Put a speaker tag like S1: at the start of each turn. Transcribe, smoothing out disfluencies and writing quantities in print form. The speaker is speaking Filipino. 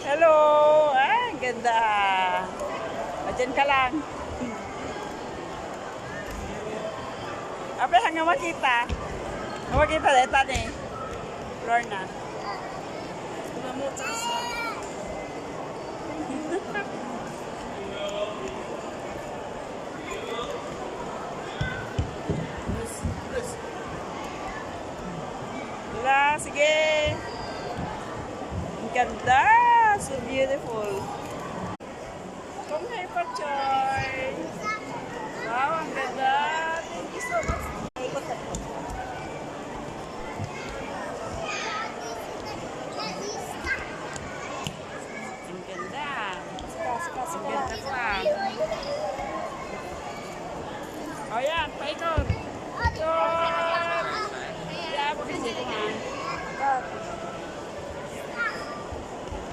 S1: Hello! Ang ganda. Diyan ka lang. Ape, hanggang makita. Hanggang makita, dito ni. Lorna. Wala, sige. Ang ganda. So beautiful. Come here, Pachoy. Wow, ang ganda. Thank you so much.